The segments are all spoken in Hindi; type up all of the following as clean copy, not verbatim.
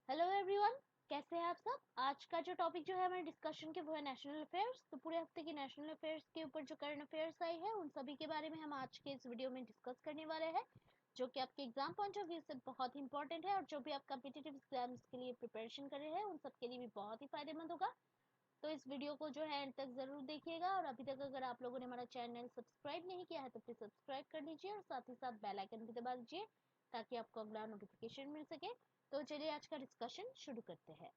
हेलो एवरीवन, कैसे हैं आप सब। आज का जो टॉपिक जो है हमारे डिस्कशन के वो है नेशनल अफेयर्स। तो पूरे हफ्ते की नेशनल अफेयर्स के ऊपर जो करंट अफेयर्स आई है उन सभी के बारे में हम आज के इस वीडियो में डिस्कस करने वाले हैं, जो कि आपके एग्जाम पॉइंट ऑफ व्यू से बहुत ही इंपॉर्टेंट है और जो भी आप कॉम्पिटिटिव एग्जाम्स के लिए प्रिपरेशन कर रहे हैं उन सब के लिए भी बहुत ही फायदेमंद होगा। तो इस वीडियो को जो है एंड तक जरूर देखिएगा और अभी तक अगर आप लोगों ने हमारा चैनल सब्सक्राइब नहीं किया है तो प्लीज सब्सक्राइब कर लीजिए और साथ ही साथ बेल आइकन भी दबा दीजिए ताकि आपको अगला नोटिफिकेशन मिल सके। तो चलिए आज का डिस्कशन शुरू करते हैं।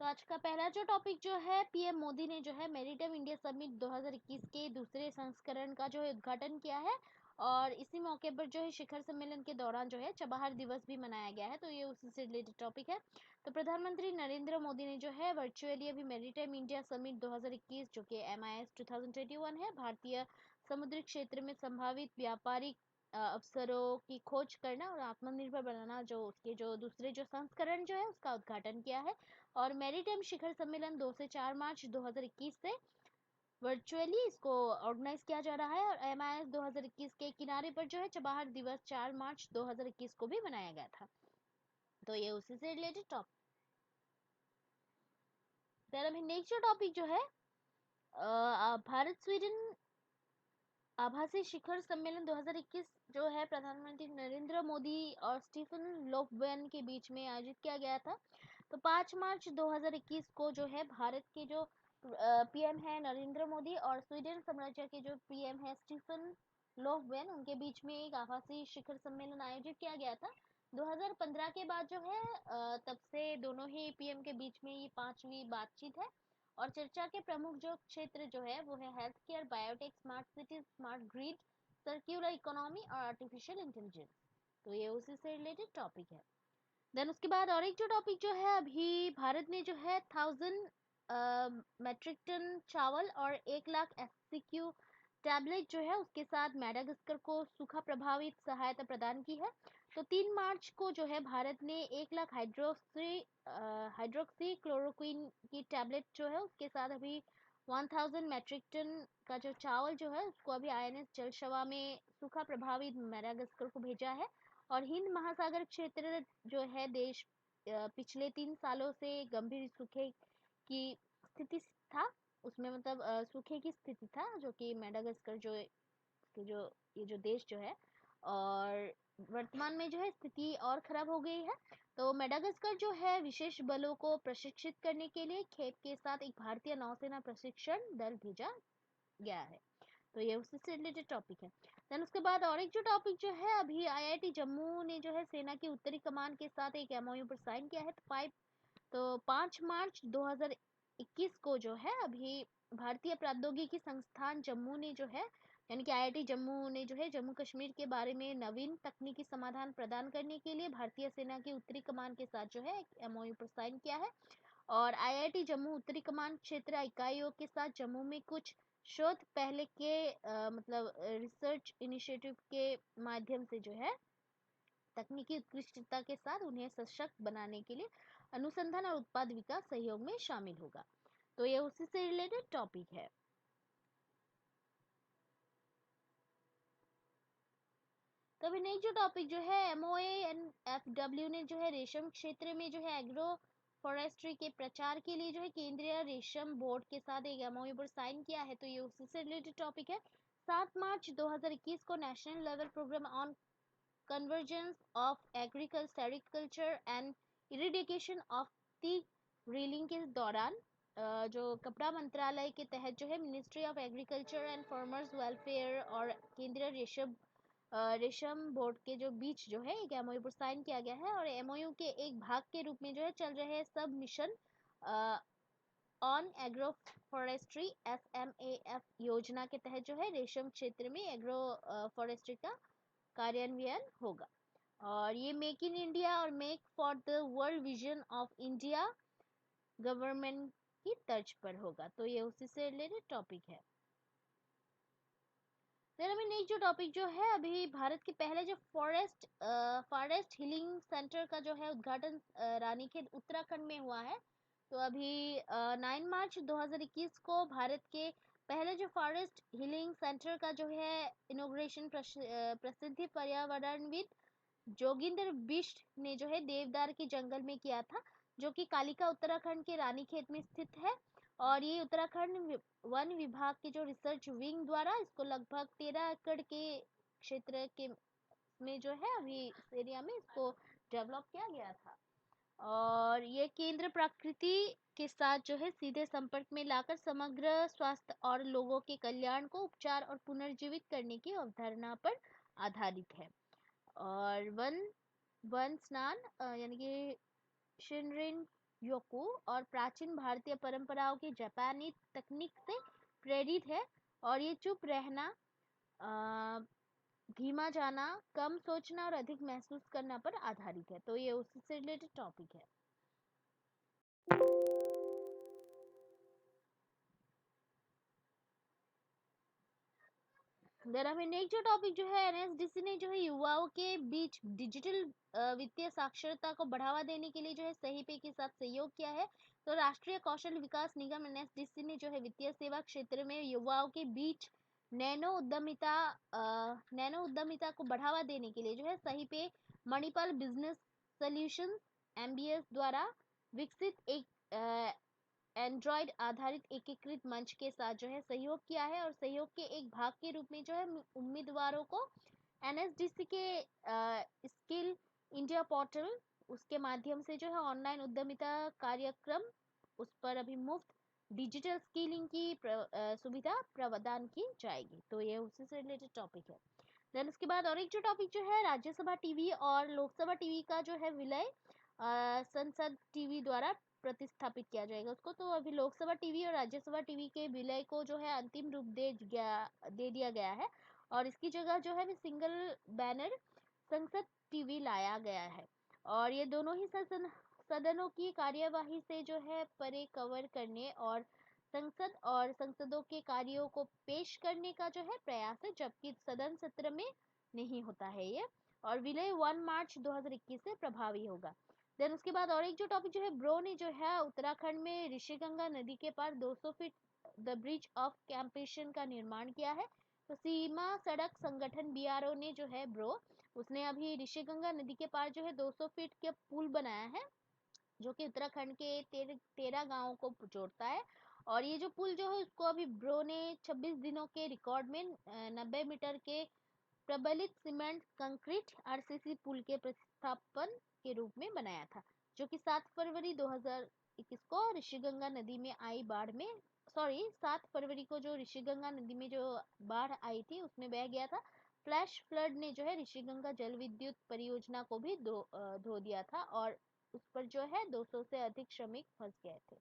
तो आज का पहला जो टॉपिक जो है, पीएम मोदी ने जो है मैरीटाइम इंडिया समिट 2021 के दूसरे संस्करण का जो है उद्घाटन किया है और इसी मौके पर जो है शिखर सम्मेलन के दौरान जो है चबाहर दिवस भी मनाया गया है। तो ये उसी से रिलेटेड टॉपिक है। तो प्रधानमंत्री नरेंद्र मोदी ने जो है वर्चुअली अभी मैरीटाइम इंडिया समिट 2021 जो कि MIS 2021 है, भारतीय समुद्री क्षेत्र में संभावित व्यापारिक अवसरों की खोज करना और आत्मनिर्भर बनाना, जो उसके जो दूसरे जो संस्करण जो है उसका उद्घाटन किया है। और मैरीटाइम शिखर सम्मेलन 2 से 4 मार्च 2021 से वर्चुअली इसको ऑर्गेनाइज किया जा रहा है और MIS 2021 के किनारे पर जो है चबाहर दिवस 4 मार्च 2021 को भी मनाया गया था। तो ये उसी से रिलेटेड टॉपिक। देन अभी नेक्स्ट जो टॉपिक जो है भारत स्वीडन आभासी शिखर सम्मेलन 2021 जो है प्रधानमंत्री नरेंद्र मोदी और स्टीफन लोफवेन के बीच में आयोजित किया गया था। तो 5 मार्च 2021 को जो है भारत के जो पीएम है नरेंद्र मोदी और स्वीडन साम्राज्य के जो पीएम है स्टीफन लोफवेन, उनके बीच में एक आभासी शिखर सम्मेलन आयोजित किया गया था 2015 के बाद जो है। तब से दोनों ही पीएम के बीच में ये पांचवी बातचीत है और चर्चा के प्रमुख जो क्षेत्र जो है वो है health care, biotech, smart city, smart grid, circular economy और आर्टिफिशियल इंटेलिजेंस। तो ये उसी से रिलेटेड टॉपिक है। देन उसके बाद और एक जो टॉपिक जो है, अभी भारत ने जो है 1000 मेट्रिक टन चावल और 1 लाख SCQ टैबलेट जो है उसके साथ मेडागास्कर को सूखा प्रभावित सहायता प्रदान की है। तो 3 मार्च को जो है भारत ने 1 लाख हाइड्रोक्सी क्लोरोक्विन की टैबलेट जो है उसके साथ अभी 1000 मेट्रिक टन का जो चावल जो है उसको अभी INS जलशवा में सूखा प्रभावित मेडागास्कर को भेजा है। और हिंद महासागर क्षेत्र जो है देश पिछले 3 सालों से गंभीर सूखे की स्थिति था, उसमें मतलब सूखे की स्थिति था जो कि मेडागास्कर जो ये जो देश जो है, और वर्तमान में जो है स्थिति और खराब हो गई है। तो मेडागास्कर जो है विशेष बलों को प्रशिक्षित करने के लिए खेप के साथ एक भारतीय नौसेना प्रशिक्षण दल भेजा गया है। तो ये उससे से रिलेटेड टॉपिक है। देन उसके बाद और एक जो टॉपिक जो है, अभी IIT जम्मू ने जो है सेना की उत्तरी कमान के साथ एक MOU पर साइन किया है। तो 5 मार्च 2021 को जो है अभी भारतीय प्रौद्योगिकी संस्थान जम्मू ने जो है, यानी कि IIT जम्मू ने जो है जम्मू कश्मीर के बारे में नवीन तकनीकी समाधान प्रदान करने के लिए भारतीय सेना की उत्तरी कमान के साथ जो है एक MOU पर साइन किया है। और IIT जम्मू उत्तरी कमान क्षेत्र इकाइयों के साथ जम्मू में कुछ शोध पहले के मतलब रिसर्च इनिशिएटिव के माध्यम से जो है तकनीकी उत्कृष्टता के साथ उन्हें सशक्त बनाने के लिए अनुसंधान और उत्पाद विकास सहयोग में शामिल होगा। तो ये उसी से रिलेटेड टॉपिक है। तो अभी नेक्स्ट जो टॉपिक जो है, MOANFW ने जो है रेशम क्षेत्र में जो है एग्रो फॉरेस्ट्री के प्रचार के लिए जो है केंद्रीय रेशम बोर्ड के साथ एक MOU पर साइन किया है। तो ये उसी से रिलेटेड टॉपिक है। 7 मार्च 2021 को national level programme on convergence of agriculture, sericulture and eradication of thigh reeling के दौरान जो कपड़ा मंत्रालय के तहत जो है ministry of agriculture and farmers welfare और केंद्रीय रेशम बोर्ड के जो बीच जो है एक MOU पर साइन किया गया है। और MOU के एक भाग के रूप में जो है चल रहे सब mission on agro forestry SMAF योजना के तहत जो है रेशम क्षेत्र में एग्रो फॉरेस्ट्री का कार्यान्वयन होगा। और ये मेक इन इंडिया और make for the world vision of India government की तर्ज पर होगा। तो ये उसी से रिलेटेड टॉपिक है। फिर अभी नेक्स्ट जो टॉपिक जो है, अभी भारत के पहले जो फॉरेस्ट हीलिंग सेंटर का जो है उद्घाटन रानीखेत उत्तराखंड में हुआ है। तो अभी 9 मार्च 2021 को भारत के पहले जो फॉरेस्ट हीलिंग सेंटर का जो है इनोग्रेशन प्रसिद्धि पर्यावरणविद जोगिंदर बिष्ट ने जो है देवदार के जंगल में किया था, जो कि कालिका उत्तराखंड के रानीखेत में स्थित है। और ये उत्तराखंड वन विभाग के जो रिसर्च विंग द्वारा इसको लगभग 13 एकड़ के क्षेत्र के में जो है अभी इस एरिया में इसको डेवलप किया गया था। और ये केंद्र प्रकृति के साथ जो है सीधे संपर्क में लाकर समग्र स्वास्थ्य और लोगों के कल्याण को उपचार और पुनर्जीवित करने की अवधारणा पर आधारित है। और वन वन स्नान यानी कि शिनरिन योकू और प्राचीन भारतीय परंपराओं की जापानी तकनीक से प्रेरित है। और ये चुप रहना, अ, धीमा जाना, कम सोचना और अधिक महसूस करना पर आधारित है। तो ये उसी से रिलेटेड टॉपिक है। देन अभी नेक्स्ट जो टॉपिक जो है, एनएसडीसी ने जो है युवाओं के बीच डिजिटल वित्तीय साक्षरता को बढ़ावा देने के लिए जो है सही पे के साथ सहयोग किया है। तो राष्ट्रीय कौशल विकास निगम एनएसडीसी ने जो है वित्तीय सेवा क्षेत्र में युवाओं के बीच नैनो उद्यमिता को बढ़ावा देने के लिए जो है सही पे मणिपाल बिजनेस सॉल्यूशंस एमबीएस द्वारा विकसित एक एंड्रॉयड आधारित एकीकृत मंच के साथ जो है सहयोग किया है। और सहयोग के एक भाग के रूप में जो है उम्मीदवारों को एनएसडीसी के स्किल इंडिया पोर्टल उसके माध्यम से जो है ऑनलाइन उद्यमिता कार्यक्रम उस पर अभी मुफ्त डिजिटल स्किलिंग की सुविधा प्रदान की जाएगी। तो ये उसी से रिलेटेड टॉपिक है। देन उसके बाद और एक जो टॉपिक जो है, राज्यसभा टीवी और लोकसभा टीवी का जो है विलय संसद टीवी द्वारा प्रतिस्थापित किया जाएगा उसको। तो अभी लोकसभा टीवी और राज्यसभा टीवी के विलय को जो है अंतिम रूप दे दिया गया है। और इसकी जगह जो है सिंगल बैनर संसद टीवी लाया गया है। और ये दोनों ही सदनों की कार्यवाही से जो है परे कवर करने और संसद और संसदों के कार्यों को पेश करने का जो है प्रयास है, जबकि सदन सत्र में नहीं होता है ये। और विलय 1 मार्च 2021 से प्रभावी होगा। देन उसके बाद और एक जो टॉपिक जो है, ब्रो ने जो है उत्तराखंड में ऋषिगंगा नदी के पार 200 फीट द ब्रिज ऑफ कैंपेशन का निर्माण किया है। तो सीमा सड़क संगठन बीआरओ ने जो है ब्रो उसने अभी ऋषिगंगा नदी के पार जो है 200 फीट के पुल बनाया है, जो कि उत्तराखंड के 13 गांवों को जोड़ता है। और ये जो पुल जो है उसको अभी ब्रो ने 26 दिनों के रिकॉर्ड में 90 मीटर के प्रबलित सीमेंट कंक्रीट आरसीसी पुल के प्रतिस्थापन के रूप में बनाया था, जो कि 7 फरवरी 2021 को ऋषिगंगा नदी में आई बाढ़ में 7 फरवरी को जो ऋषिगंगा नदी में जो बाढ़ आई थी उसमें बह गया था। फ्लैश फ्लड ने जो है ऋषिगंगा जल विद्युत परियोजना को भी धो दिया था और उस पर जो है 200 से अधिक श्रमिक फंस गए थे।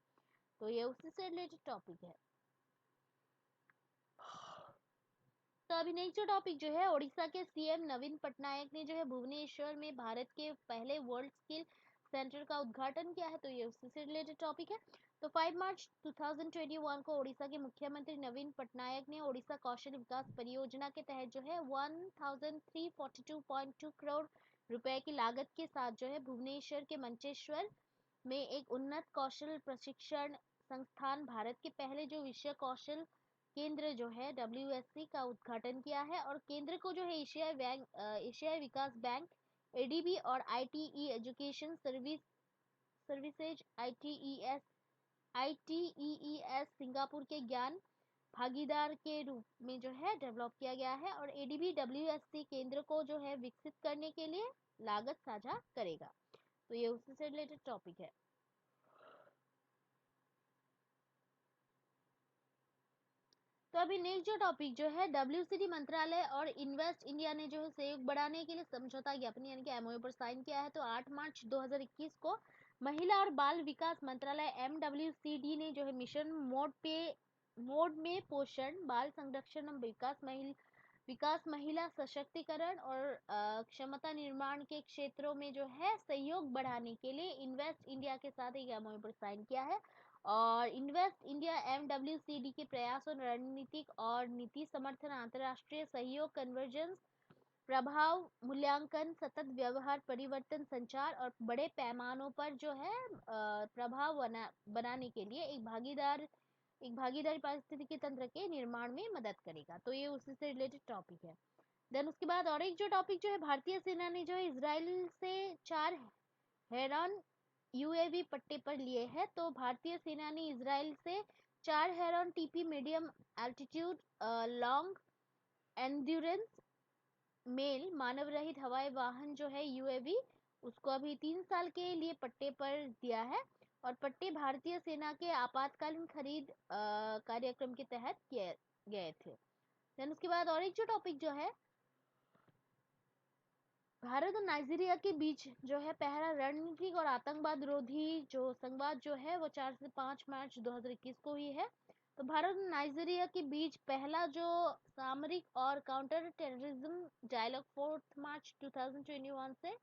तो ये उसी से रिलेटेड टॉपिक है। तो अभी नेक्स्ट जो टॉपिक जो है, ओडिशा के सीएम नवीन पटनायक ने जो है भुवनेश्वर में भारत के पहले वर्ल्ड स्किल सेंटर का उद्घाटन किया है। तो ये उसी से रिलेटेड टॉपिक है। तो 5 मार्च 2021 को ओडिशा के मुख्यमंत्री नवीन पटनायक ने ओडिशा कौशल विकास परियोजना के तहत जो है 1342.2 करोड़ रुपए की लागत के साथ जो है भुवनेश्वर के मंचेश्वर में एक उन्नत कौशल प्रशिक्षण संस्थान, भारत के पहले जो विषय कौशल केंद्र जो है WSC का उद्घाटन किया है। और केंद्र को जो है एशियाई विकास बैंक, एडीबी और आईटीई एजुकेशन सर्विसेज आईटीईएस सिंगापुर के ज्ञान भागीदार के रूप में जो है डेवलप किया गया है। और एडीबी WSC केंद्र को जो है विकसित करने के लिए लागत साझा करेगा। तो ये उसी से रिलेटेड टॉपिक है। तो अभी नेक्स्ट जो टॉपिक जो है, WCD मंत्रालय और इन्वेस्ट इंडिया ने जो है सहयोग बढ़ाने के लिए समझौता ज्ञापन यानी कि एमओयू पर साइन किया है। तो 8 मार्च 2021 को महिला और बाल विकास मंत्रालय MWCD ने जो है मिशन मोड में पोषण, बाल संरक्षण एवं विकास, महिला सशक्तिकरण और क्षमता निर्माण के क्षेत्रों में जो है सहयोग बढ़ाने के लिए इन्वेस्ट इंडिया के साथ एक एमओयू पर साइन किया है। और इन्वेस्ट इंडिया MWCD के प्रयासों, रणनीतिक और नीति समर्थन, अंतर्राष्ट्रीय सहयोग, कन्वर्जेंस, प्रभाव मूल्यांकन, सतत व्यवहार परिवर्तन, संचार और बड़े पैमानों पर जो है प्रभाव बनाने के लिए एक भागीदारी पारिस्थितिकी तंत्र के निर्माण में मदद करेगा। तो ये उसी से रिलेटेड टॉपिक है। देन उसके बाद और एक जो टॉपिक जो है, भारतीय सेना ने जो है इजराइल से 4 हेरॉन यूएवी पट्टे पर लिए हैं। तो भारतीय सेना ने इजराइल से 4 Heron TP medium altitude long endurance MALE मानव रहित हवाई वाहन जो है यूएवी, उसको अभी 3 साल के लिए पट्टे पर दिया है। और पट्टे भारतीय सेना के आपातकालीन खरीद कार्यक्रम के तहत किए गए थे। देन उसके बाद और एक जो टॉपिक जो है, भारत और नाइजीरिया के बीच जो है पहला रणनीतिक और आतंकवाद विरोधी जो संवाद जो है वो 4 से 5 मार्च 2021 को हुई है। तो भारत और नाइजीरिया के बीच पहला जो सामरिक और काउंटर टेररिज्म डायलॉग 4 मार्च 2021 से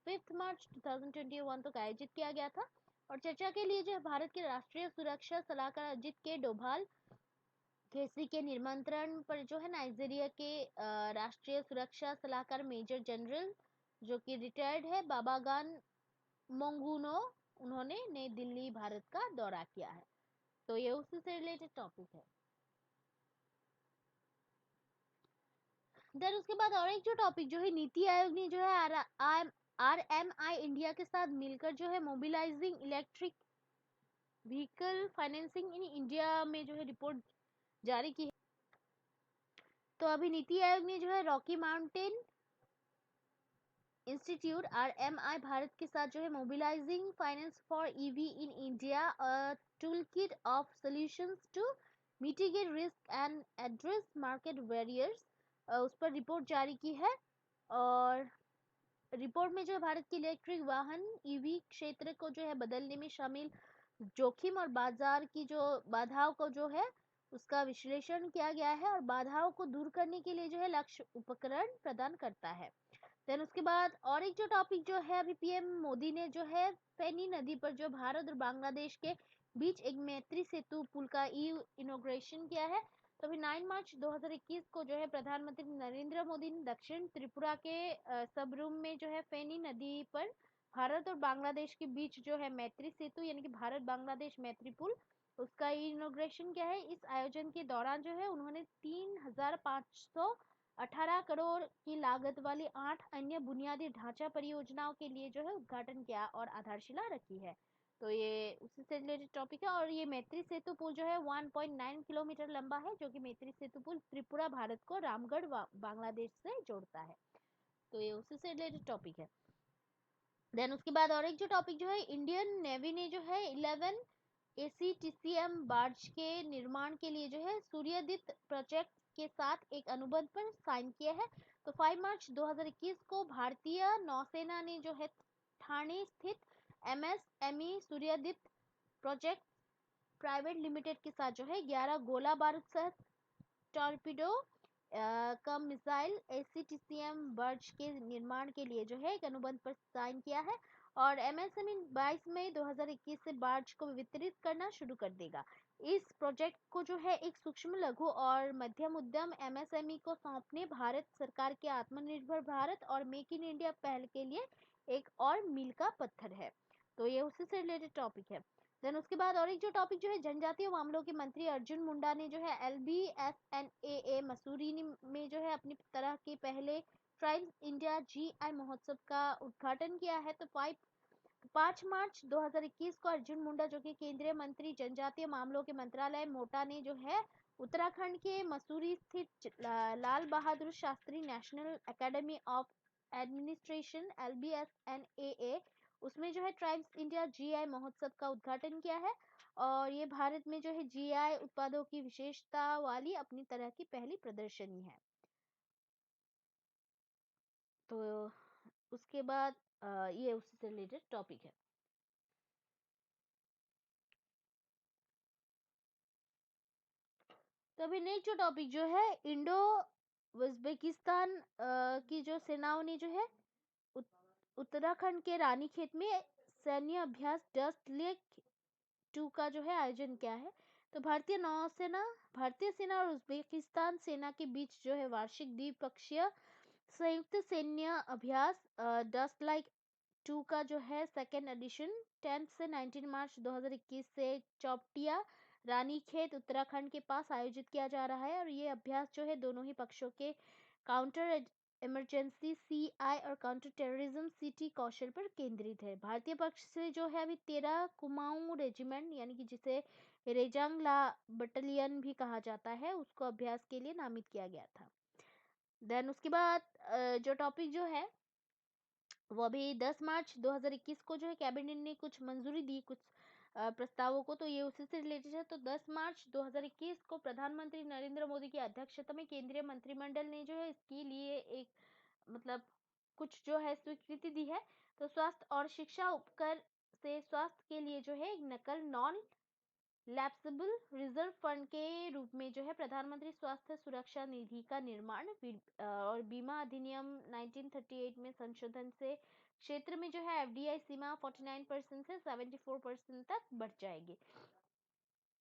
5 मार्च 2021 तक आयोजित किया गया था। और चर्चा के लिए जो है भारत के राष्ट्रीय सुरक्षा सलाहकार अजित के डोभाल केसी के निमंत्रण पर जो है नाइजीरिया के राष्ट्रीय सुरक्षा सलाहकार मेजर जनरल जो कि रिटायर्ड है बाबागान मोंगूनो, उन्होंने नई दिल्ली भारत का दौरा किया है। तो ये उसी से रिलेटेड टॉपिक है। देन उसके बाद और एक जो टॉपिक जो है, नीति आयोग ने जो है आरएमआई इंडिया के साथ मिलकर जो है mobilising electric vehicle financing in India में जो है रिपोर्ट जारी की है। तो अभी नीति आयोग ने जो है Rocky Mountain Institute RMI Bharat के साथ जो है mobilising finance for EV in India toolkit of solutions to mitigate risk and address market barriers, उस पर रिपोर्ट जारी की है। और रिपोर्ट में जो है भारत की इलेक्ट्रिक वाहन ईवी क्षेत्र को जो है बदलने में शामिल जोखिम और बाजार की जो बाधाओं को जो है उसका विश्लेषण किया गया है और बाधाओं को दूर करने के लिए जो है लक्ष्य उपकरण प्रदान करता है। देन उसके बाद और एक जो टॉपिक जो है, अभी पीएम मोदी ने जो है फेनी नदी पर जो भारत और बांग्लादेश के बीच एक मैत्री सेतु पुल का इनॉग्रेशन किया है। तो अभी 9 मार्च 2021 को जो है प्रधानमंत्री नरेंद्र मोदी ने दक्षिण त्रिपुरा के सबरूम में जो है फेनी नदी पर भारत और बांग्लादेश के बीच जो है मैत्री सेतु यानी कि भारत बांग्लादेश मैत्री पुल, उसका इनॉग्रेशन किया है। इस आयोजन के दौरान जो है उन्होंने 3,518 करोड़ की लागत वाली 8 अन्य बुनियादी ढांचा परियोजनाओं के लिए जो है उद्घाटन किया और आधारशिला रखी है। तो ये उसी से रिलेटेड टॉपिक है। और ये मैत्री सेतु पुल जो है 1.9 किलोमीटर लंबा है, जो कि मैत्री सेतु पुल त्रिपुरा भारत को रामगढ़ बांग्लादेश से जोड़ता है। तो ये उसी से रिलेटेड टॉपिक है। देन उसके बाद और एक जो टॉपिक जो है, इंडियन नेवी ने जो है 11 एसीटीसीएम बार्ज के निर्माण के लिए जो है सूर्यदीप्त प्रोजेक्ट के साथ एक अनुबंध पर साइन किया है। तो 5 मार्च 2021 को भारतीय नौसेना ने जो है ठाणे स्थित एमएसएमई सूर्यदीप्त प्रोजेक्ट प्राइवेट लिमिटेड के साथ जो है 11 गोला बारूद सहित टॉर्पिडो कम मिसाइल एसीटीसीएम बर्ज के निर्माण के लिए जो है एक अनुबंध पर साइन किया है। और एमएसएमई 22 मई 2021 से बार्ज को वितरित करना शुरू कर देगा। इस प्रोजेक्ट को जो है एक सूक्ष्म लघु और मध्यम उद्यम एमएसएमई को सौंपने भारत सरकार के आत्मनिर्भर भारत और मेक इन इंडिया पहल के लिए एक और मील का पत्थर है। तो ये उसी से रिलेटेड टॉपिक है। देन उसके बाद और एक जो टॉपिक जो है, जनजातीय मामलों के मंत्री अर्जुन मुंडा ने जो है LBSNAA मसूरी में जो है अपनी तरह के पहले ट्राइब्स इंडिया GI महोत्सव का उद्घाटन किया है। तो 5 मार्च 2021 को अर्जुन मुंडा जो कि केंद्रीय मंत्री जनजातीय मामलों के मंत्रालय मोटा ने जो है उत्तराखंड के मसूरी स्थित Lal Bahadur Shastri national academy of administration LBSNAA, उसमें जो है ट्राइब्स इंडिया GI महोत्सव का उद्घाटन किया है। और ये भारत में जो है GI उत्पादों की विशेषता वाली अपनी तरह की पहली प्रदर्शनी है। तो उसके बाद ये उससे रिलेटेड टॉपिक है। तो अभी नेक्स्ट जो टॉपिक जो है, इंडो उज्बेकिस्तान की जो सेनाओं ने जो है उत्तराखंड के रानीखेत में सैन्य अभ्यास डस्ट लेक 2 का जो है आयोजन किया है। तो भारतीय सेना और उज्बेकिस्तान सेना के बीच जो है वार्षिक द्विपक्षीय संयुक्त सैन्य अभ्यास डस्ट लाइक 2 का जो है सेकेंड एडिशन 10 से 19 मार्च 2021 से चौपटिया रानीखेत उत्तराखंड के पास आयोजित किया जा रहा है। और ये अभ्यास जो है दोनों ही पक्षों के काउंटर इमरजेंसी CI और काउंटर टेररिज्म CT कौशल पर केंद्रित है। भारतीय पक्ष से जो है अभी 13 कुमाऊं रेजिमेंट यानी कि जिसे रेजांगला बटालियन भी कहा जाता है, उसको अभ्यास के लिए नामित किया गया था। देन उसके बाद जो टॉपिक जो है वो अभी 10 मार्च 2021 को जो है कैबिनेट ने कुछ मंजूरी दी कुछ प्रस्तावों को, तो ये उसी से रिलेटेड है। तो 10 मार्च 2021 को प्रधानमंत्री नरेंद्र मोदी की अध्यक्षता में केंद्रीय मंत्रिमंडल ने जो है इसके लिए एक मतलब कुछ जो है स्वीकृति दी है। तो स्वास्थ्य और शिक्षा उपकर से स्वास्थ्य के लिए जो है एक नकल नॉन लैप्सेबल रिजर्व फंड के रूप में जो है प्रधानमंत्री स्वास्थ्य सुरक्षा निधि का निर्माण और बीमा अधिनियम 1938 में संशोधन से क्षेत्र में जो है FDI सीमा 49% से 74% तक बढ़ जाएगी।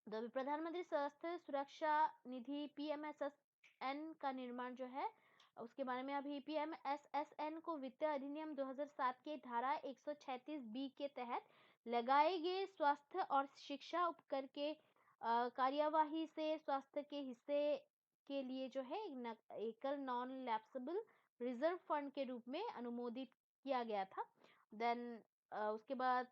तो अभी प्रधानमंत्री स्वास्थ्य सुरक्षा निधि PMSSN का निर्माण जो है उसके बारे में अभी PMSSN को वित्त अधिनियम 2007 के धारा 136B के तहत लगाए गए स्वास्थ्य और शिक्षा उपकर के कार्यवाही से स्वास्थ्य के हिस्से के लिए जो है एकल नॉन लैप्सेबल रिजर्व फंड के रूप में अनुमोदित किया गया था। देन उसके बाद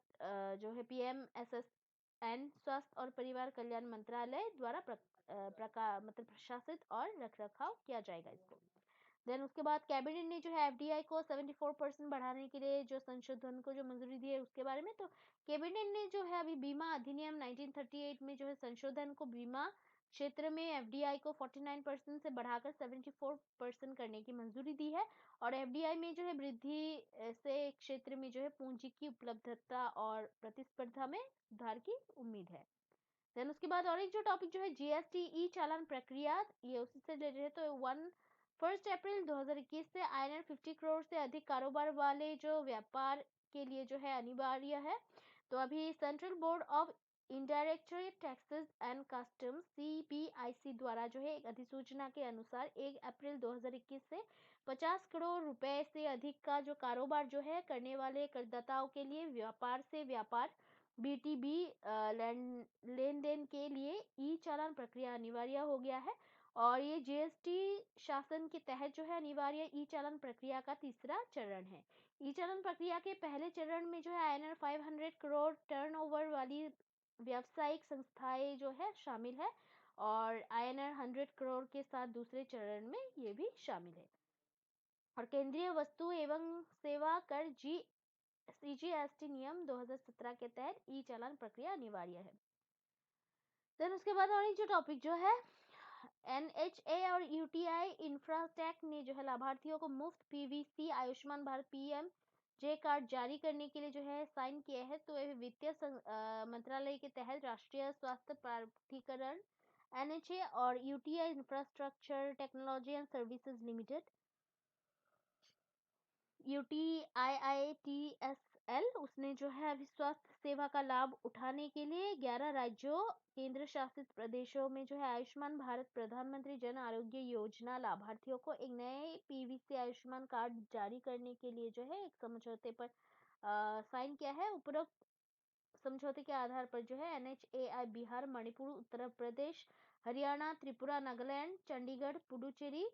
जो है PMSSN स्वास्थ्य और परिवार कल्याण मंत्रालय द्वारा मतलब प्रशासित और रखरखाव किया जाएगा इसको। देन उसके बाद कैबिनेट ने जो है FDI को 74% बढ़ाने के लिए जो संशोधन को जो मंजूरी दी है उसके बारे में, तो कैबिनेट ने जो है अभी बीमा अधिनियम 1938 में जो है संशोधन को बीमा क्षेत्र में FDI को 49% से बढ़ाकर 74% करने की मंजूरी दी है। और FDI में जो है वृद्धि से क्षेत्र में जो है पूंजी की उपलब्धता और प्रतिस्पर्धा में सुधार की उम्मीद है। देन उसके बाद और एक जो टॉपिक जो है GST ई चालान प्रक्रिया, ये उसी से रिलेटेड है। तो 1 अप्रैल 2021 से INR 50 करोड़ से अधिक कारोबार वाले जो व्यापार के लिए जो है अनिवार्य है। तो अभी central board of indirect taxes and customs CBIC द्वारा जो है एक अधिसूचना के अनुसार 1 अप्रैल 2021 से 50 करोड़ रुपए से अधिक का जो कारोबार जो है करने वाले करदाताओं के लिए व्यापार से व्यापार BTB लेन देन के लिए ई चालान प्रक्रिया अनिवार्य हो गया है। और ये GST शासन के तहत जो है अनिवार्य ई चालान प्रक्रिया का तीसरा चरण है। ई चालान प्रक्रिया के पहले चरण में जो है INR 500 करोड़ टर्नओवर वाली व्यावसायिक संस्थाएं जो है शामिल है और INR 100 करोड़ के साथ दूसरे चरण में ये भी शामिल है। और केंद्रीय वस्तु एवं सेवा कर CGST नियम 2017 के तहत ई चालान प्रक्रिया अनिवार्य है। देन उसके बाद और एक जो टॉपिक जो है NHA और UTI इंफ्राटेक ने जो है लाभार्थियों को मुफ्त PVC Ayushman Bharat PMJ card जारी करने के लिए जो है साइन किए हैं। तो ये वित्तीय मंत्रालय के तहत राष्ट्रीय स्वास्थ्य प्राधिकरण NHA और UTI infrastructure technology and services limited UTIITSL उसने जो है अभी स्वास्थ्य सेवा का लाभ उठाने के लिए 11 राज्यों केंद्र शासित प्रदेशों में जो है आयुष्मान भारत प्रधानमंत्री जन आरोग्य योजना लाभार्थियों को एक नए PVC आयुष्मान कार्ड जारी करने के लिए जो है एक समझौते पर साइन किया है। उपरोक्त समझौते के आधार पर जो है NHAI बिहार, मणिपुर, उत्तर प्रदेश, हरियाणा, त्रिपुरा, नागालैंड, चंडीगढ़, पुडुचेरी,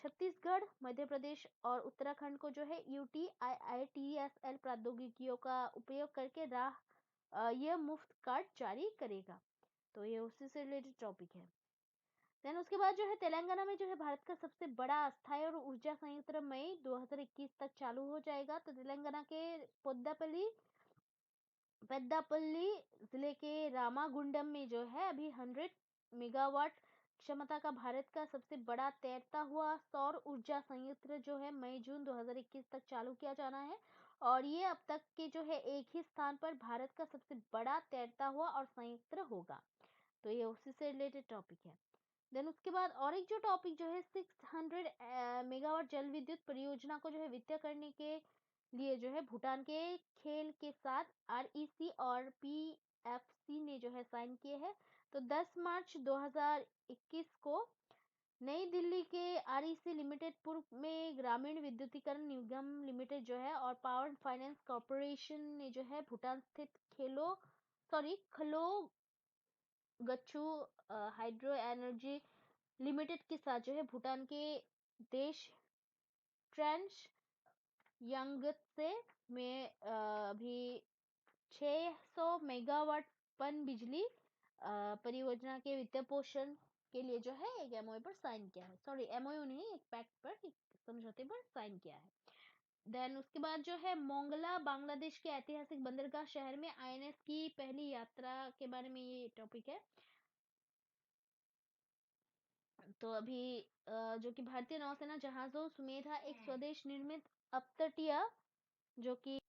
छत्तीसगढ़, मध्य प्रदेश और उत्तराखंड को जो है UTIITSL प्रौद्योगिकियों का उपयोग करके यह मुफ्त कार्ड जारी करेगा। तो ये उसी से रिलेटेड टॉपिक है। देन उसके बाद जो है तेलंगाना में जो है भारत का सबसे बड़ा अस्थायी और ऊर्जा संयंत्र मई 2021 तक चालू हो जाएगा। तो तेलंगाना के पेद्दापल्ली जिले के रामागुंडम में जो है अभी 100 मेगावाट क्षमता का भारत का सबसे बड़ा तैरता हुआ सौर ऊर्जा संयंत्र जो है मई जून 2021 तक चालू किया जाना है। और ये अब तक के जो है एक ही स्थान पर भारत का सबसे बड़ा तैरता हुआ और संयंत्र होगा। तो ये उसी से रिलेटेड टॉपिक है। देन उसके बाद और एक जो टॉपिक जो है 600 मेगावाट जल विद्युत परियोजना को जो है वित्तीय करने के लिए जो है भूटान के खेल के साथ REC और PFC ने जो है साइन किए हैं। तो 10 मार्च 2021 को नई दिल्ली के REC लिमिटेड, पूर्व में ग्रामीण विद्युतीकरण निगम लिमिटेड जो है और पावर फाइनेंस कॉर्पोरेशन ने जो है भूटान स्थित खलो गच्छू हाइड्रो एनर्जी लिमिटेड के साथ जो है भूटान के देश ट्रेंच यांगत्से में अभी 600 मेगावाट पन बिजली परियोजना के वित्त पोषण के लिए जो है एक एमओयू पर साइन किया है। सॉरी, एमओयू नहीं, एक पैक्ट पर, एक समझौते पर साइन किया है। देन उसके बाद जो है मोंगला बांग्लादेश के ऐतिहासिक बंदरगाह शहर में आईएनएस की पहली यात्रा के बारे में ये टॉपिक है। तो अभी जो कि भारतीय नौसेना जहाजों सुमेधा एक स्वदेश निर्मित अपतटीय जो कि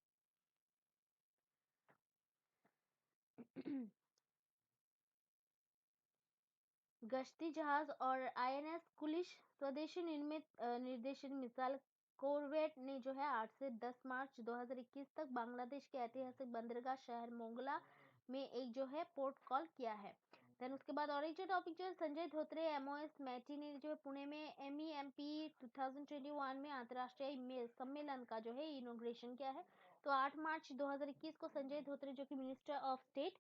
गश्ती जहाज और आईएनएस कुलिश स्वदेशी निर्मित निर्देशित मिसाइल कोरवेट ने जो है 8 से 10 मार्च 2021 तक बांग्लादेश के ऐतिहासिक बंदरगाह शहर मोंगला में एक जो है पोर्ट कॉल किया है। देन उसके बाद और एक जो टॉपिक जो है संजय धोत्रे एमओएस मैटी ने जो है पुणे में MEMP 2021 में अंतरराष्ट्रीय सम्मेलन का जो है इनॉग्रेशन किया है। तो 8 मार्च 2021 को संजय धोत्रे जो कि मिनिस्टर ऑफ स्टेट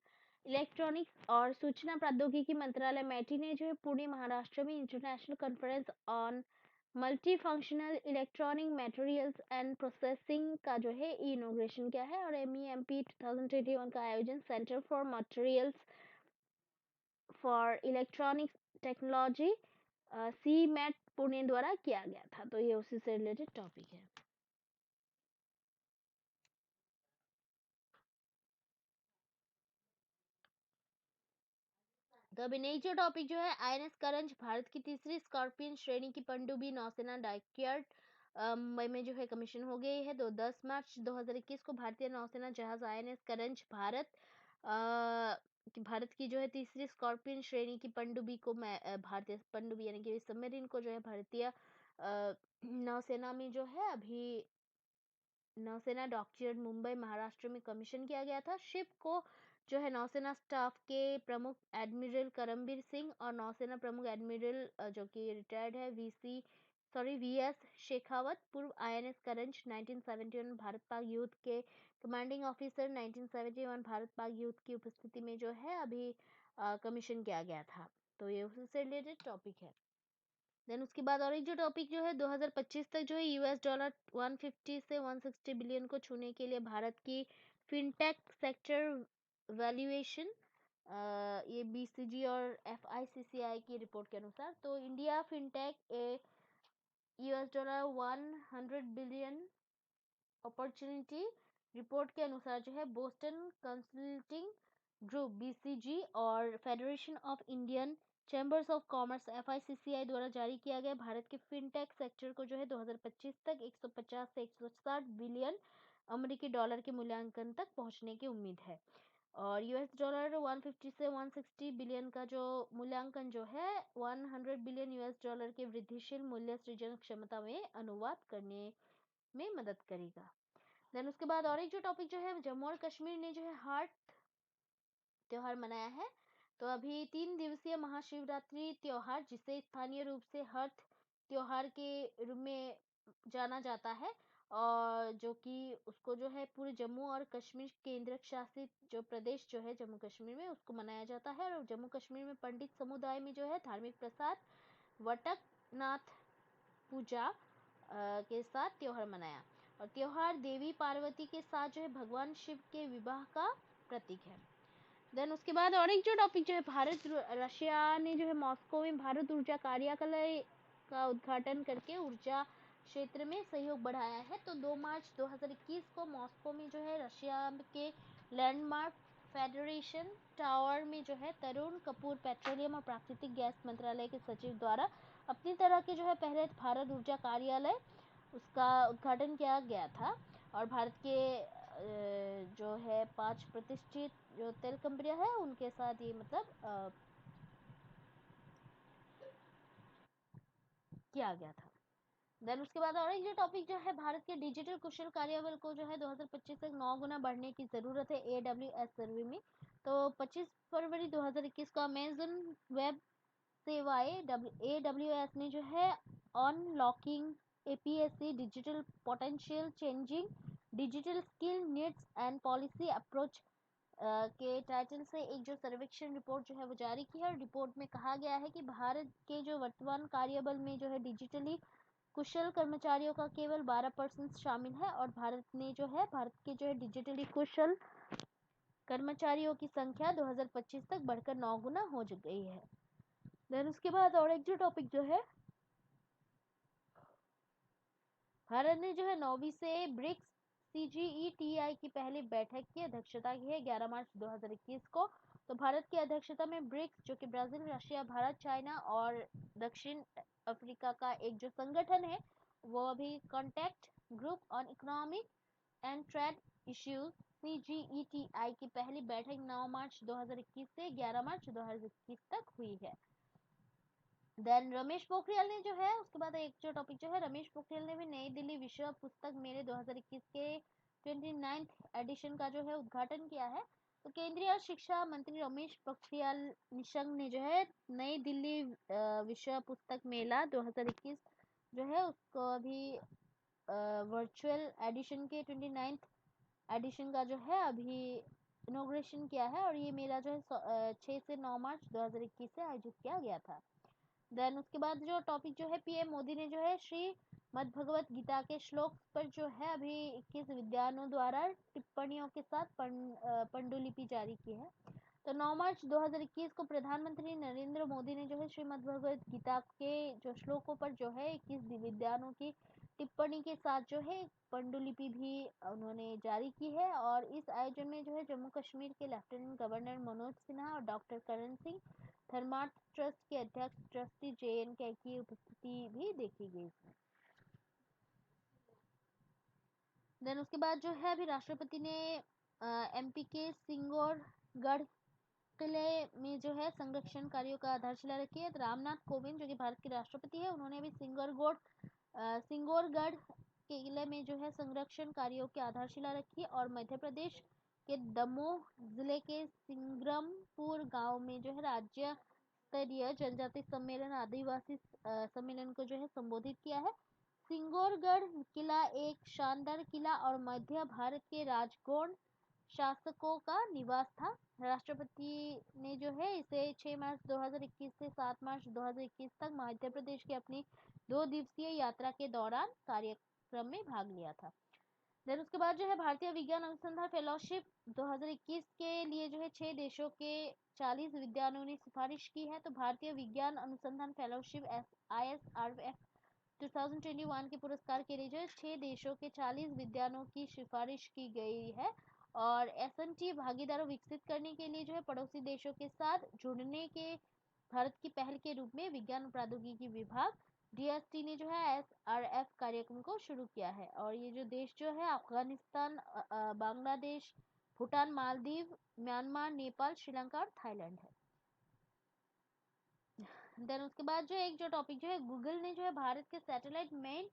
इलेक्ट्रॉनिक्स और सूचना प्रौद्योगिकी मंत्रालय मैटी ने जो है पुणे महाराष्ट्र में international conference on multi functional electronic materials and processing का जो है इनॉग्रेशन किया है। और MEMP 2021 का आयोजन centre for materials for electronics technology CMET Pune द्वारा किया गया था। तो ये उसी से रिलेटेड टॉपिक है। तो अभी नेक्स्ट जो टॉपिक जो है आईएनएस करंज भारत की तीसरी स्कॉर्पियन श्रेणी की पनडुब्बी नौसेना डॉकयार्ड मुंबई में जो है कमीशन हो गई है। तो 10 मार्च 2021 को भारतीय नौसेना जहाज आईएनएस करंज भारत की जो है तीसरी स्कॉर्पियन श्रेणी की पनडुब्बी को भारतीय पनडुब्बी यानी कि सबमरीन को जो है भारतीय नौसेना में जो है अभी नौसेना डॉकयार्ड मुंबई महाराष्ट्र में कमीशन किया गया था। शिप को जो है नौसेना स्टाफ के प्रमुख एडमिरल करमबीर सिंह और नौसेना प्रमुख एडमिरल जो कि रिटायर्ड है VS शेखावत, पूर्व INS करंज 1971 भारत पाक युद्ध के कमांडिंग ऑफिसर 1971 भारत पाक युद्ध की उपस्थिति में जो है अभी कमीशन किया गया था। तो ये उससे रिलेटेड टॉपिक है। देन उसके बाद और एक जो टॉपिक जो है 2025 तक जो है $150 से 160 बिलियन को छूने के लिए भारत की फिनटेक सेक्टर वैल्यूएशन ये BCG और FICCI की रिपोर्ट के अनुसार। तो India fintech $100 billion opportunity report के अनुसार जो है बोस्टन कंसल्टिंग ग्रुप BCG और federation of Indian chambers of commerce FICCI द्वारा जारी किया गया भारत के फिनटेक सेक्टर को जो है 2025 तक 150 से 160 बिलियन अमेरिकी डॉलर के मूल्यांकन तक पहुंचने की उम्मीद है। और $150 से 160 बिलियन का जो मूल्यांकन जो है 100 बिलियन $1 के वृद्धिशील मूल्य सृजन क्षमता में अनुवाद करने में मदद करेगा। देन उसके बाद और एक जो टॉपिक जो है जम्मू और कश्मीर ने जो है हार्ट त्योहार मनाया है। तो अभी 3 दिवसीय महाशिवरात्रि त्योहार जिसे स्थानीय रूप से हर्थ त्योहार के रूप में जाना जाता है और जो कि उसको जो है पूरे जम्मू और कश्मीर केंद्र शासित जो प्रदेश जो है जम्मू कश्मीर में उसको मनाया जाता है। और जम्मू कश्मीर में पंडित समुदाय में जो है धार्मिक प्रसाद वटक नाथ पूजा के साथ त्योहार मनाया। और त्योहार देवी पार्वती के साथ जो है भगवान शिव के विवाह का प्रतीक है। देन उसके बाद और एक जो टॉपिक जो है भारत रशिया ने जो है मॉस्को में भारत ऊर्जा कार्यालय का उद्घाटन करके ऊर्जा क्षेत्र में सहयोग बढ़ाया है। तो 2 मार्च 2021 को मॉस्को में जो है रशिया के लैंडमार्क फेडरेशन टावर में जो है तरुण कपूर पेट्रोलियम और प्राकृतिक गैस मंत्रालय के सचिव द्वारा अपनी तरह के जो है पहले भारत ऊर्जा कार्यालय उसका उद्घाटन किया गया था। और भारत के जो है 5 प्रतिष्ठित जो तेल कंपनियां हैं उनके साथ ये मतलब किया गया था। देन उसके बाद और एक जो टॉपिक जो है भारत के डिजिटल कुशल कार्यबल को जो है 2025 तक 9 गुना बढ़ने की जरूरत है AWS सर्वे में। तो 25 फरवरी 2021 को अमेजन वेब सेवाएं AWS ने जो है unlocking APSC digital potential changing digital skill needs and policy approach के टाइटल से एक जो सर्वेक्षण रिपोर्ट जो है वो जारी की है। और रिपोर्ट में कहा गया है कि भारत के जो वर्तमान कार्यबल में जो है डिजिटली कुशल कर्मचारियों का केवल 12% शामिल है और भारत के जो है डिजिटली कुशल कर्मचारियों की संख्या 2025 तक बढ़कर 9 गुना हो गई है। देन उसके बाद और एक जो टॉपिक जो है, भारत ने जो है 9वीं से ब्रिक्स CGETI की पहली बैठक की अध्यक्षता की है 11 मार्च 2021 को। तो भारत की अध्यक्षता में ब्रिक्स, जो कि ब्राजील, रशिया, भारत, चाइना और दक्षिण अफ्रीका का एक जो संगठन है, वो अभी contact group on economic and trade issues CGETI की पहली बैठक 9 मार्च 2021 से 11 मार्च 2021 तक हुई है। देन रमेश पोखरियाल ने जो है, उसके बाद एक जो टॉपिक जो है, रमेश पोखरियाल ने भी नई दिल्ली विश्व पुस्तक मेले 2021 के 29th एडिशन का जो है उद्घाटन किया है। तो केंद्रीय शिक्षा मंत्री रमेश पोखरियाल निशंक ने जो है नई दिल्ली विश्व पुस्तक मेला 2021 जो है उसको अभी वर्चुअल एडिशन के 29th एडिशन का जो है अभी इनॉग्रेशन किया है और ये मेला जो है 6 से 9 मार्च 2021 से आयोजित किया गया था। देन उसके बाद जो टॉपिक जो है, पीएम मोदी ने जो है श्री मद् भगवत गीता के श्लोक पर जो है अभी 21 विद्वानों द्वारा टिप्पणियों के साथ पांडुलिपि जारी की है। तो 9 मार्च 2021 को प्रधानमंत्री नरेंद्र मोदी ने जो है श्रीमद् भगवत गीता के जो श्लोकों पर जो है 21 विद्वानों की टिप्पणी के साथ जो है पांडुलिपि भी उन्होंने जारी की है। और इस आयोजन में जो है जम्मू कश्मीर के लेफ्टिनेंट गवर्नर मनोज सिन्हा और डॉक्टर करण सिंह धर्मार्थ ट्रस्ट के अध्यक्ष ट्रस्टी JN के की उपस्थिति भी देखी गई इसमें। देन उसके बाद जो है अभी राष्ट्रपति ने MP के सिंगोरगढ़ किले में जो है संरक्षण कार्यों का आधारशिला रखी है। तो रामनाथ कोविंद, जो कि भारत के राष्ट्रपति है, उन्होंने भी सिंगोरगढ़ किले में जो है संरक्षण कार्यों की आधारशिला रखी और मध्य प्रदेश के दमोह जिले के सिंग्रामपुर गांव में जो है राज्य स्तरीय जनजाति सम्मेलन आदिवासी सम्मेलन को जो है संबोधित किया है। सिंगोरगढ़ किला एक शानदार किला और मध्य भारत के राजगौड़ शासकों का निवास था। राष्ट्रपति ने जो है इसे 6 मार्च 2021 से 7 मार्च 2021 तक मध्य प्रदेश की अपनी 2 दिवसीय यात्रा के दौरान कार्यक्रम में भाग लिया था। देन उसके बाद जो है भारतीय विज्ञान अनुसंधान फेलोशिप 2021 के लिए जो है 6 देशों के 40 विद्वानों ने सिफारिश की है। तो भारतीय विज्ञान अनुसंधान फेलोशिप ISRF 2021 के पुरस्कार के लिए जो है 6 देशों के 40 विद्वानों की सिफारिश की गई है और SNT भागीदारों विकसित करने के लिए जो है पड़ोसी देशों के साथ जुड़ने के भारत की पहल के रूप में विज्ञान और प्रौद्योगिकी विभाग DST ने जो है SRF कार्यक्रम को शुरू किया है। और ये जो देश जो है अफगानिस्तान, बांग्लादेश, भूटान, मालदीव, म्यांमार, नेपाल, श्रीलंका और थाईलैंड है। देन उसके बाद जो एक जो टॉपिक जो है, गूगल ने जो है भारत के सैटेलाइट मैन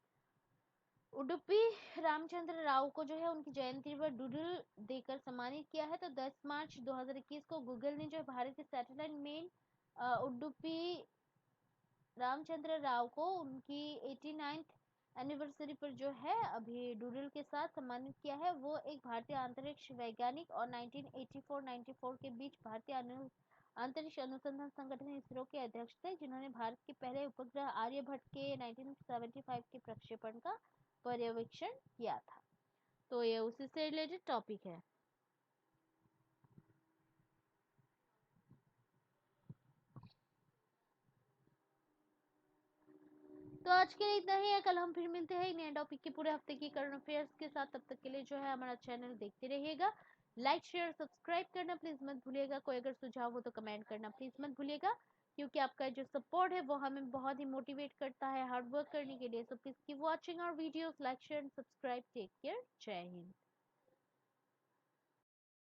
उडुपी रामचंद्र राव को जो है उनकी जयंती पर डूडल देकर सम्मानित किया है। तो 10 मार्च 2021 को गूगल ने जो है भारत के सैटेलाइट मैन उडुपी रामचंद्र राव को उनकी 89th एनिवर्सरी पर जो है अभी डूडल के साथ सम्मानित किया है। वो एक भारतीय अंतरिक्ष वैज्ञानिक और 1984-94 के बीच भारतीय अंतरिक्ष अनुसंधान संगठन इसरो के अध्यक्ष थे, जिन्होंने भारत के पहले उपग्रह आर्यभट्ट के 1975 के प्रक्षेपण का पर्यवेक्षण किया था। तो ये उसी से रिलेटेड टॉपिक है। तो आज के लिए इतना ही है। कल हम फिर मिलते हैं नए टॉपिक के पूरे हफ्ते की करंट अफेयर्स के साथ। तब तक के लिए जो है हमारा चैनल देखते रहिएगा। लाइक, शेयर, सब्सक्राइब करना प्लीज मत भूलिएगा। कोई अगर सुझाव हो तो कमेंट करना प्लीज मत भूलिएगा, क्योंकि आपका जो सपोर्ट है वो हमें बहुत ही मोटिवेट करता है हार्ड वर्क करने के लिए। So please keep watching our videos, like, share and subscribe. Take care. जय हिंद।